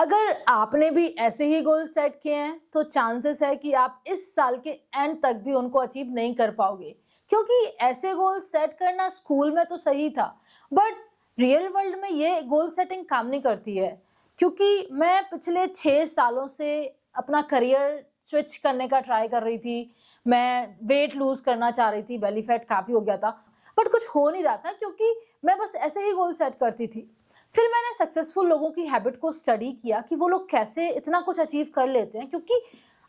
अगर आपने भी ऐसे ही गोल सेट किए हैं तो चांसेस है कि आप इस साल के एंड तक भी उनको अचीव नहीं कर पाओगे, क्योंकि ऐसे गोल सेट करना स्कूल में तो सही था, बट रियल वर्ल्ड में ये गोल सेटिंग काम नहीं करती है। क्योंकि मैं पिछले 6 सालों से अपना करियर स्विच करने का ट्राई कर रही थी। मैं वेट लूज करना चाह रही थी, बेली फैट काफी हो गया था, बट कुछ हो नहीं रहा था क्योंकि मैं बस ऐसे ही गोल सेट करती थी। फिर मैंने सक्सेसफुल लोगों की हैबिट को स्टडी किया कि वो लोग कैसे इतना कुछ अचीव कर लेते हैं, क्योंकि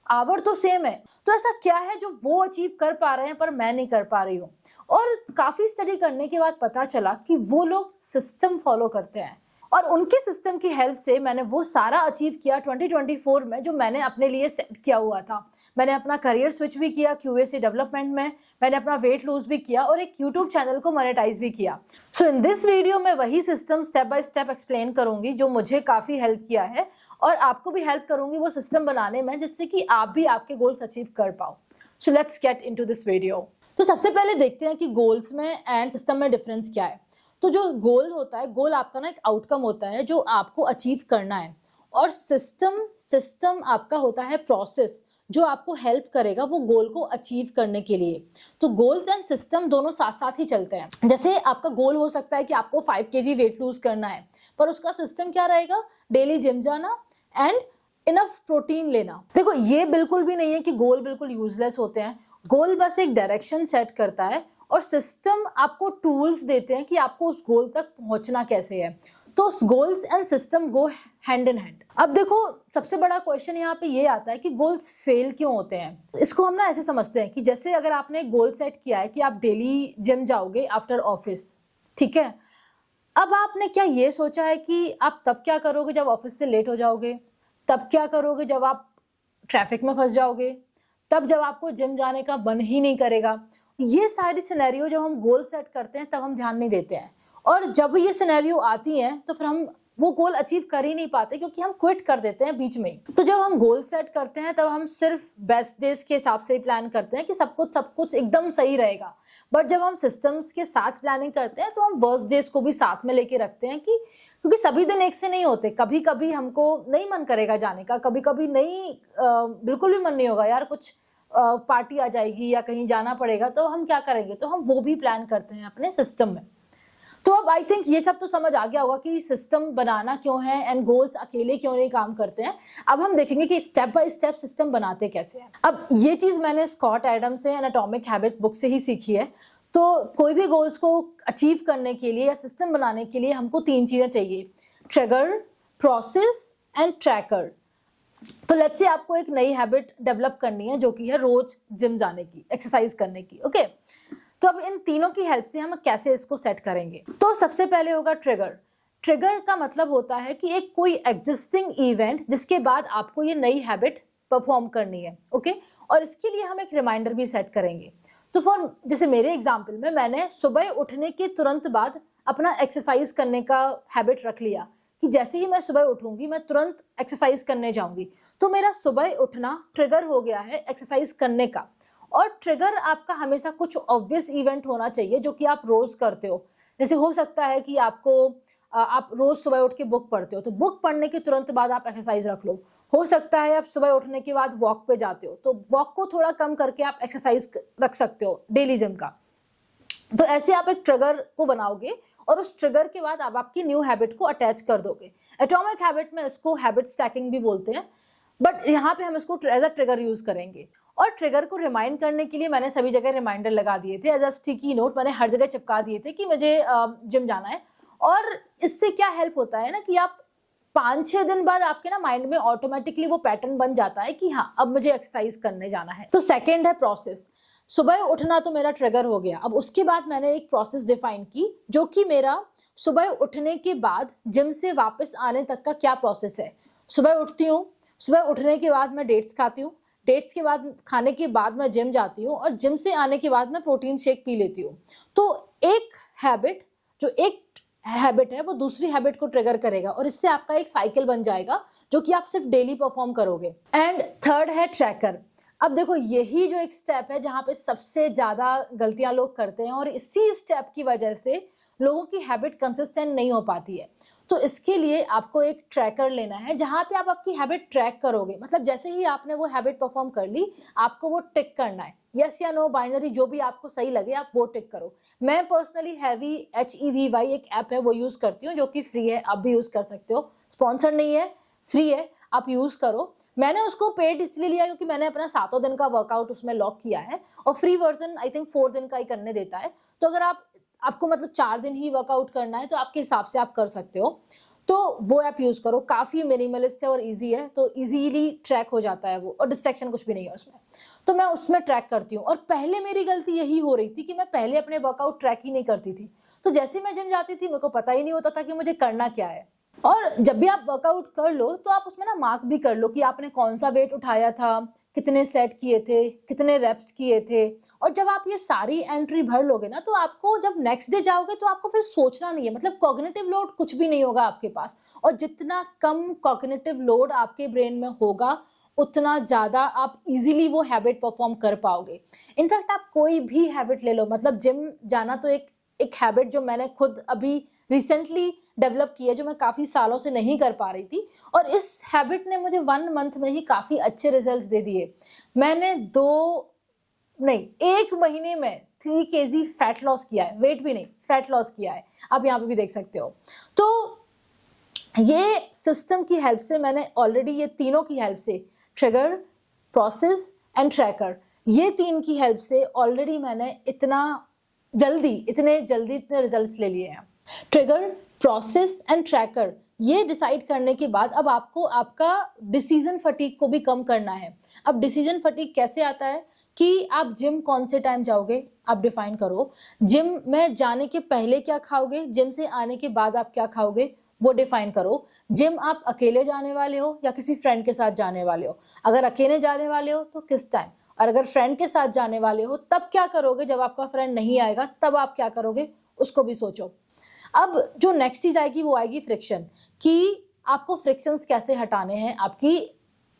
आवर तो सेम है, तो ऐसा क्या है जो वो अचीव कर पा रहे हैं पर मैं नहीं कर पा रही हूँ। और काफी स्टडी करने के बाद पता चला कि वो लोग सिस्टम फॉलो करते हैं, और उनके सिस्टम की हेल्प से मैंने वो सारा अचीव किया 2024 में जो मैंने अपने लिए सेट किया हुआ था। मैंने अपना करियर स्विच भी किया QA से डेवलपमेंट में, मैंने अपना वेट लूज भी किया और एक यूट्यूब चैनल को मोनेटाइज भी किया। सो इन दिस वीडियो मैं वही system step by step explain करूंगी जो मुझे काफी हेल्प किया है, और आपको भी हेल्प करूंगी वो सिस्टम बनाने में, जिससे कि आप भी आपके गोल्स अचीव कर पाओ। So let's get into this video. तो सबसे पहले देखते हैं कि गोल्स में एंड सिस्टम में डिफरेंस क्या है। तो जो गोल होता है, गोल आपका ना एक आउटकम होता है जो आपको अचीव करना है, और सिस्टम आपका होता है प्रोसेस जो आपको हेल्प करेगा वो गोल को अचीव करने के लिए। तो गोल्स एंड सिस्टम दोनों साथ साथ ही चलते हैं। जैसे आपका गोल हो सकता है कि आपको 5 kg वेट लूज करना है, पर उसका सिस्टम क्या रहेगा? डेली जिम जाना एंड इनफ प्रोटीन लेना। देखो, ये बिल्कुल भी नहीं है कि गोल बिल्कुल यूजलेस होते हैं। गोल बस एक डायरेक्शन सेट करता है और सिस्टम आपको टूल्स देते हैं कि आपको उस गोल तक पहुंचना कैसे है। तो goals and system go hand in hand. अब देखो, सबसे बड़ा क्वेश्चन यहाँ पे ये आता है कि गोल्स फेल क्यों होते हैं। इसको हम ना ऐसे समझते हैं कि जैसे अगर आपने एक गोल सेट किया है कि आप डेली जिम जाओगे आफ्टर ऑफिस, ठीक है। अब आपने क्या ये सोचा है कि आप तब क्या करोगे जब ऑफिस से लेट हो जाओगे, तब क्या करोगे जब आप ट्रैफिक में फंस जाओगे, तब जब आपको जिम जाने का मन ही नहीं करेगा। ये सारी सिनेरियो जब हम गोल सेट करते हैं तब हम ध्यान नहीं देते हैं, और जब ये सिनेरियो आती हैं तो फिर हम वो गोल अचीव कर ही नहीं पाते, क्योंकि हम क्विट कर देते हैं बीच में ही। तो जब हम गोल सेट करते हैं तब हम सिर्फ बेस्ट डेज के हिसाब से ही प्लान करते हैं कि सब कुछ एकदम सही रहेगा, बट जब हम सिस्टम्स के साथ प्लानिंग करते हैं तो हम वर्स्ट डेज को भी साथ में लेके रखते हैं, कि क्योंकि सभी दिन एक से नहीं होते। कभी कभी हमको नहीं मन करेगा जाने का, कभी कभी नहीं, बिल्कुल भी मन नहीं होगा यार, कुछ पार्टी आ जाएगी या कहीं जाना पड़ेगा, तो हम क्या करेंगे? तो हम वो भी प्लान करते हैं अपने सिस्टम में। तो अब आई थिंक ये सब तो समझ आ गया होगा कि सिस्टम बनाना क्यों है एंड गोल्स अकेले क्यों नहीं काम करते हैं। अब हम देखेंगे कि स्टेप बाय स्टेप सिस्टम बनाते कैसे हैं। अब ये चीज मैंने स्कॉट एडम से एनाटॉमिक हैबिट बुक से ही सीखी है। तो कोई भी गोल्स को अचीव करने के लिए या सिस्टम बनाने के लिए हमको 3 चीजें चाहिए: ट्रिगर, प्रोसेस एंड ट्रैकर। तो लेट्स से आपको एक नई हैबिट डेवलप करनी है जो कि है रोज जिम जाने की, एक्सरसाइज करने की, ओके। तो अब इन तीनों की हेल्प से हम कैसे इसको सेट करेंगे। तो सबसे पहले होगा ट्रिगर। ट्रिगर का मतलब होता है कि एक कोई एग्जिस्टिंग इवेंट जिसके बाद आपको ये नई हैबिट परफॉर्म करनी है, ओके। और इसके लिए हम एक रिमाइंडर भी सेट करेंगे। तो फॉर जैसे मेरे एग्जाम्पल में मैंने सुबह उठने के तुरंत बाद अपना एक्सरसाइज करने का हैबिट रख लिया कि जैसे ही मैं सुबह उठूंगी मैं तुरंत एक्सरसाइज करने जाऊंगी। तो मेरा सुबह उठना ट्रिगर हो गया है एक्सरसाइज करने का। और ट्रिगर आपका हमेशा कुछ ऑब्वियस इवेंट होना चाहिए जो कि आप रोज करते हो। जैसे हो सकता है कि आप रोज सुबह उठ के बुक पढ़ते हो, तो बुक पढ़ने के तुरंत बाद आप एक्सरसाइज रख लो। हो सकता है आप सुबह उठने के बाद वॉक पे जाते हो, तो वॉक को थोड़ा कम करके आप एक्सरसाइज रख सकते हो डेली जिम का। तो ऐसे आप एक ट्रिगर को बनाओगे और उस ट्रिगर के बाद आप आपकी न्यू हैबिट को अटैच कर दोगे। एटॉमिक हैबिट में इसको हैबिट स्टैकिंग भी बोलते हैं, बट यहाँ पे हम इसको एज अ ट्रिगर यूज करेंगे। और ट्रिगर को रिमाइंड करने के लिए मैंने सभी जगह रिमाइंडर लगा दिए थे, एज अ स्टिकी नोट मैंने हर जगह चिपका दिए थे कि मुझे जिम जाना है। और इससे क्या हेल्प होता है ना कि आप 5-6 दिन बाद आपके ना माइंड में ऑटोमेटिकली वो पैटर्न बन जाता है कि हाँ, अब मुझे एक्सरसाइज करने जाना है। तो सेकेंड है प्रोसेस। सुबह उठना तो मेरा ट्रिगर हो गया। अब उसके बाद मैंने एक प्रोसेस डिफाइन की जो कि मेरा सुबह उठने के बाद जिम से वापस आने तक का क्या प्रोसेस है। सुबह उठती हूँ, सुबह उठने के बाद मैं डेट्स खाती हूँ, डेट्स के बाद खाने के बाद मैं जिम जाती हूँ, और जिम से आने के बाद मैं प्रोटीन शेक पी लेती हूँ। तो एक हैबिट है वो दूसरी हैबिट को ट्रिगर करेगा, और इससे आपका एक साइकिल बन जाएगा जो कि आप सिर्फ डेली परफॉर्म करोगे। एंड थर्ड है ट्रैकर। अब देखो, यही जो एक स्टेप है जहां पे सबसे ज्यादा गलतियां लोग करते हैं, और इसी स्टेप की वजह से लोगों की हैबिट कंसिस्टेंट नहीं हो पाती है। तो इसके लिए आपको एक ट्रैकर लेना है जहां पे आप आपकी हैबिट ट्रैक करोगे। मतलब जैसे ही आपने वो हैबिट परफॉर्म कर ली, आपको वो टिक करना है, यस या नो, बाइनरी, जो भी आपको सही लगे आप वो टिक करो। मैं पर्सनली हैवी HEVY एक ऐप है वो यूज करती हूँ, जो कि फ्री है, आप भी यूज कर सकते हो, स्पॉन्सर नहीं है, फ्री है, आप यूज करो। मैंने उसको पेड इसलिए लिया क्योंकि मैंने अपना 7 दिन का वर्कआउट उसमें लॉक किया है, और फ्री वर्जन आई थिंक 4 दिन का ही करने देता है। तो अगर आपको मतलब 4 दिन ही वर्कआउट करना है तो आपके हिसाब से आप कर सकते हो, तो वो ऐप यूज करो। काफी मिनिमलिस्ट है और इजी है, तो इजीली ट्रैक हो जाता है वो, और डिस्ट्रैक्शन कुछ भी नहीं है उसमें। तो मैं उसमें ट्रैक करती हूँ। और पहले मेरी गलती यही हो रही थी कि मैं पहले अपने वर्कआउट ट्रैक ही नहीं करती थी। तो जैसे मैं जिम जाती थी, मेरे को पता ही नहीं होता था कि मुझे करना क्या है। और जब भी आप वर्कआउट कर लो तो आप उसमें ना मार्क भी कर लो कि आपने कौन सा वेट उठाया था, कितने सेट किए थे, कितने रेप्स किए थे। और जब आप ये सारी एंट्री भर लोगे ना, तो आपको जब नेक्स्ट डे जाओगे तो आपको फिर सोचना नहीं है, मतलब कॉग्निटिव लोड कुछ भी नहीं होगा आपके पास। और जितना कम कॉग्निटिव लोड आपके ब्रेन में होगा, उतना ज्यादा आप इजीली वो हैबिट परफॉर्म कर पाओगे। इनफैक्ट आप कोई भी हैबिट ले लो, मतलब जिम जाना तो एक हैबिट जो मैंने खुद अभी रिसेंटली डेवलप की है, जो मैं काफी सालों से नहीं कर पा रही थी, और इस हैबिट ने मुझे 1 मंथ में ही काफी अच्छे रिजल्ट्स दे दिए। मैंने 1 महीने में 3 kg फैट लॉस किया है, वेट भी नहीं, फैट लॉस किया है, आप यहाँ पे भी देख सकते हो। तो ये सिस्टम की हेल्प से मैंने ऑलरेडी, ये तीनों की हेल्प से, ट्रिगर, प्रोसेस एंड ट्रैकर, ये 3 की हेल्प से ऑलरेडी मैंने इतने जल्दी रिजल्ट्स ले लिए हैं। ट्रिगर, प्रोसेस एंड ट्रैकर, ये डिसाइड करने के बाद अब आपको आपका डिसीजन फटीग को भी कम करना है। अब डिसीजन फटीग कैसे आता है कि आप जिम कौन से टाइम जाओगे, आप डिफाइन करो। जिम में जाने के पहले क्या खाओगे, जिम से आने के बाद आप क्या खाओगे, वो डिफाइन करो। जिम आप अकेले जाने वाले हो या किसी फ्रेंड के साथ जाने वाले हो। अगर अकेले जाने वाले हो तो किस टाइम, और अगर फ्रेंड के साथ जाने वाले हो तब क्या करोगे, जब आपका फ्रेंड नहीं आएगा तब आप क्या करोगे, उसको भी सोचो। अब जो नेक्स्ट चीज आएगी वो आएगी फ्रिक्शन, कि आपको फ्रिक्शंस कैसे हटाने हैं आपकी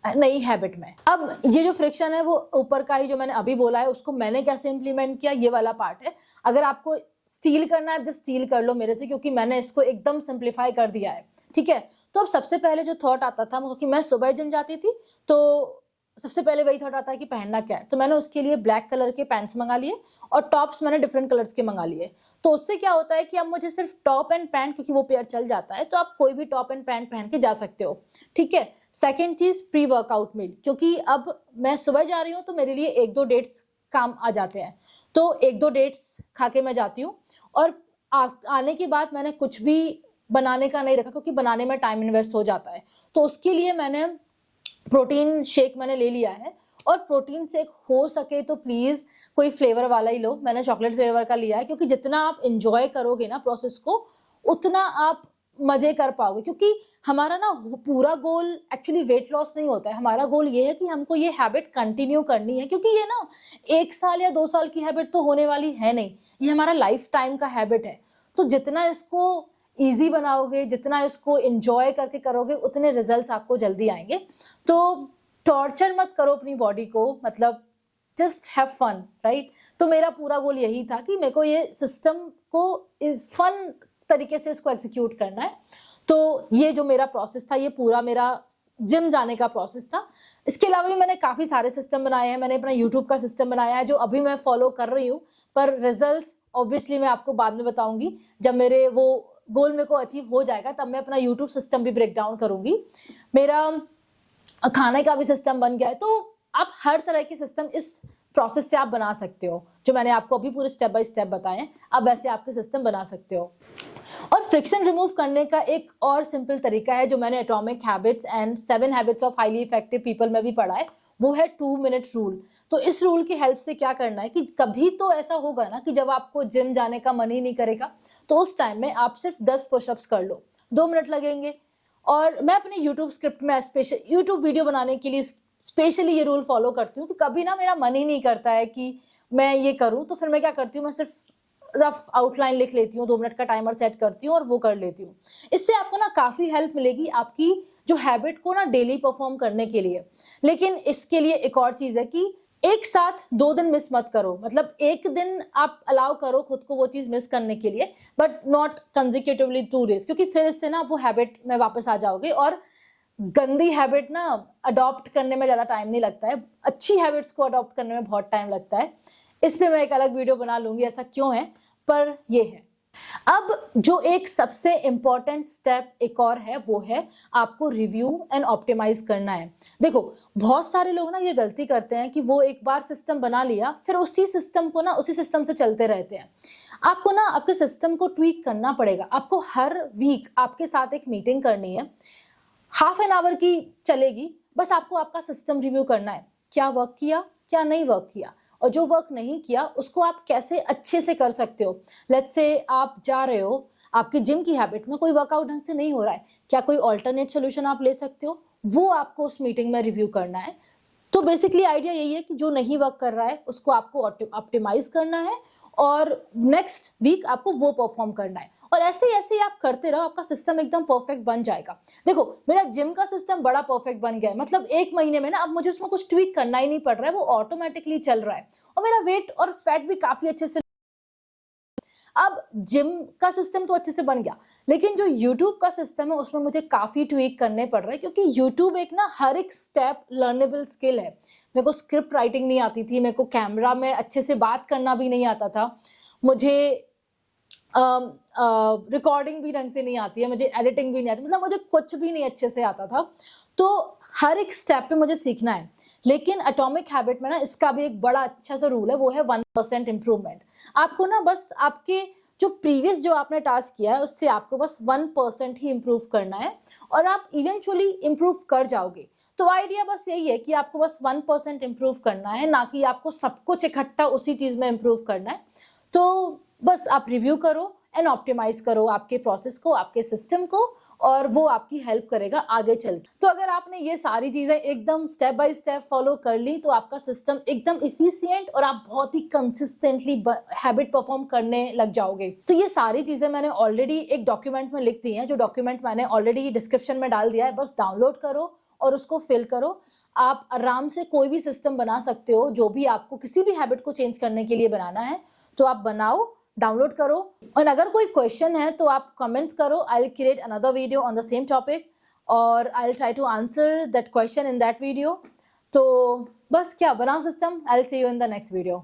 नई हैबिट में। अब ये जो फ्रिक्शन है वो ऊपर का ही जो मैंने अभी बोला है, उसको मैंने कैसे इंप्लीमेंट किया, ये वाला पार्ट है। अगर आपको स्टील करना है, जस्ट स्टील कर लो मेरे से, क्योंकि मैंने इसको एकदम सिंप्लीफाई कर दिया है, ठीक है। तो अब सबसे पहले जो थॉट आता था, क्योंकि मैं सुबह जिम जाती थी, तो सबसे पहले वही थॉट आता है कि पहनना क्या है। तो मैंने उसके लिए ब्लैक कलर के पैंट्स मंगा लिए, और टॉप्स मैंने डिफरेंट कलर्स के मंगा लिए। तो उससे क्या होता है कि अब मुझे सिर्फ टॉप एंड पैंट, क्योंकि वो पेयर चल जाता है, तो आप कोई भी टॉप एंड पैंट पहन के जा सकते हो, ठीक है। सेकेंड चीज, प्री वर्कआउट मील, क्योंकि अब मैं सुबह जा रही हूँ तो मेरे लिए 1-2 डेट्स काम आ जाते हैं, तो 1-2 डेट्स खा के मैं जाती हूँ। और आने के बाद मैंने कुछ भी बनाने का नहीं रखा, क्योंकि बनाने में टाइम इन्वेस्ट हो जाता है। तो उसके लिए मैंने प्रोटीन शेक मैंने ले लिया है, और प्रोटीन शेक हो सके तो प्लीज कोई फ्लेवर वाला ही लो। मैंने चॉकलेट फ्लेवर का लिया है, क्योंकि जितना आप इंजॉय करोगे ना प्रोसेस को, उतना आप मजे कर पाओगे। क्योंकि हमारा ना पूरा गोल एक्चुअली वेट लॉस नहीं होता है, हमारा गोल ये है कि हमको ये हैबिट कंटिन्यू करनी है। क्योंकि ये ना 1 साल या 2 साल की हैबिट तो होने वाली है नहीं, ये हमारा लाइफ टाइम का हैबिट है। तो जितना इसको इजी बनाओगे, जितना इसको एंजॉय करके करोगे, उतने रिजल्ट्स आपको जल्दी आएंगे। तो टॉर्चर मत करो अपनी बॉडी को, मतलब जस्ट हैव फन, राइट। तो मेरा पूरा गोल यही था कि मेरे को ये सिस्टम को इस फन तरीके से इसको एग्जीक्यूट करना है। तो ये जो मेरा प्रोसेस था, ये पूरा मेरा जिम जाने का प्रोसेस था। इसके अलावा भी मैंने काफी सारे सिस्टम बनाए हैं। मैंने अपना यूट्यूब का सिस्टम बनाया है, जो अभी मैं फॉलो कर रही हूँ, पर रिजल्ट्स ऑब्वियसली मैं आपको बाद में बताऊंगी। जब मेरे वो गोल मेरे को अचीव हो जाएगा, तब मैं अपना यूट्यूब सिस्टम भी ब्रेक डाउन करूंगी। मेरा खाने का भी सिस्टम बन गया है। तो आप हर तरह के सिस्टम इस प्रोसेस से आप बना सकते हो, जो मैंने आपको अभी पूरे स्टेप बाय स्टेप बताए हैं, आप वैसे आपके सिस्टम बना सकते हो। और फ्रिक्शन रिमूव करने का एक और सिंपल तरीका है, जो मैंने atomic habits and 7 habits of highly effective people में भी पढ़ा है, वो है 2 मिनट रूल। तो इस रूल की हेल्प से क्या करना है कि कभी तो ऐसा होगा ना कि जब आपको जिम जाने का मन ही नहीं करेगा, तो उस टाइम में आप सिर्फ 10 पुशअप्स कर लो, 2 मिनट लगेंगे। और मैं अपने यूट्यूब स्क्रिप्ट में स्पेशल यूट्यूब वीडियो बनाने के लिए स्पेशली ये रूल फॉलो करती हूँ कि कभी ना मेरा मन ही नहीं करता है कि मैं ये करूँ, तो फिर मैं क्या करती हूँ, मैं सिर्फ रफ आउटलाइन लिख लेती हूँ, 2 मिनट का टाइमर सेट करती हूँ और वो कर लेती हूँ। इससे आपको ना काफी हेल्प मिलेगी आपकी जो हैबिट को ना डेली परफॉर्म करने के लिए। लेकिन इसके लिए एक और चीज है कि एक साथ 2 दिन मिस मत करो, मतलब एक दिन आप अलाउ करो खुद को वो चीज मिस करने के लिए, बट नॉट कंसेक्यूटिवली 2 डेज, क्योंकि फिर इससे ना वो हैबिट में वापस आ जाओगे। और गंदी हैबिट ना अडॉप्ट करने में ज्यादा टाइम नहीं लगता है, अच्छी हैबिट्स को अडॉप्ट करने में बहुत टाइम लगता है। इस पे मैं एक अलग वीडियो बना लूंगी ऐसा क्यों है, पर ये है। अब जो एक सबसे इंपॉर्टेंट स्टेप एक और है, वो है आपको रिव्यू एंड ऑप्टिमाइज करना है। देखो बहुत सारे लोग ना ये गलती करते हैं कि वो एक बार सिस्टम बना लिया, फिर उसी सिस्टम को ना उसी सिस्टम से चलते रहते हैं। आपको ना आपके सिस्टम को ट्वीक करना पड़ेगा। आपको हर वीक आपके साथ एक मीटिंग करनी है, हाफ एन आवर की चलेगी, बस आपको आपका सिस्टम रिव्यू करना है, क्या वर्क किया क्या नहीं वर्क किया, और जो वर्क नहीं किया उसको आप कैसे अच्छे से कर सकते हो। लेट्स से आप जा रहे हो, आपकी जिम की हैबिट में कोई वर्कआउट ढंग से नहीं हो रहा है, क्या कोई ऑल्टरनेट सोल्यूशन आप ले सकते हो, वो आपको उस मीटिंग में रिव्यू करना है। तो बेसिकली आइडिया यही है कि जो नहीं वर्क कर रहा है उसको आपको ऑप्टिमाइज करना है, और नेक्स्ट वीक आपको वो परफॉर्म करना है। और ऐसे ऐसे आप करते रहो, आपका सिस्टम एकदम परफेक्ट बन जाएगा। देखो मेरा जिम का सिस्टम बड़ा परफेक्ट बन गया है, मतलब 1 महीने में ना अब मुझे उसमें कुछ ट्वीक करना ही नहीं पड़ रहा है, वो ऑटोमेटिकली चल रहा है, और मेरा वेट और फैट भी काफी अच्छे से। अब जिम का सिस्टम तो अच्छे से बन गया, लेकिन जो YouTube का सिस्टम है उसमें मुझे काफी ट्वीक करने पड़ रहे हैं, क्योंकि YouTube एक ना हर एक स्टेप लर्नेबल स्किल है। मेरे को स्क्रिप्ट राइटिंग नहीं आती थी, मेरे को कैमरा में अच्छे से बात करना भी नहीं आता था, मुझे रिकॉर्डिंग भी ढंग से नहीं आती है, मुझे एडिटिंग भी नहीं आती, मतलब मुझे कुछ भी नहीं अच्छे से आता था। तो हर एक स्टेप पे मुझे सीखना है। लेकिन एटॉमिक हैबिट में ना इसका भी एक बड़ा अच्छा सा रूल है, वो है 1% इम्प्रूवमेंट। आपको ना बस आपके जो प्रीवियस जो आपने टास्क किया है उससे आपको बस 1% ही इम्प्रूव करना है, और आप इवेंचुअली इम्प्रूव कर जाओगे। तो आइडिया बस यही है कि आपको बस 1% इम्प्रूव करना है, ना कि आपको सब कुछ इकट्ठा उसी चीज में इम्प्रूव करना है। तो बस आप रिव्यू करो एंड ऑप्टिमाइज करो आपके प्रोसेस को, आपके सिस्टम को, और वो आपकी हेल्प करेगा आगे चल के। तो अगर आपने ये सारी चीजें एकदम स्टेप बाय स्टेप फॉलो कर ली तो आपका सिस्टम एकदम इफिशिएंट और आप बहुत ही कंसिस्टेंटली हैबिट परफॉर्म करने लग जाओगे। तो ये सारी चीजें मैंने ऑलरेडी एक डॉक्यूमेंट में लिख दी हैं, जो डॉक्यूमेंट मैंने ऑलरेडी डिस्क्रिप्शन में डाल दिया है, बस डाउनलोड करो और उसको फिल करो। आप आराम से कोई भी सिस्टम बना सकते हो, जो भी आपको किसी भी हैबिट को चेंज करने के लिए बनाना है, तो आप बनाओ, डाउनलोड करो। और अगर कोई क्वेश्चन है तो आप कमेंट करो, I will create another video on the same topic, और I will try to answer that question in that video. तो बस क्या, बनाओ system. I will see you in the next video.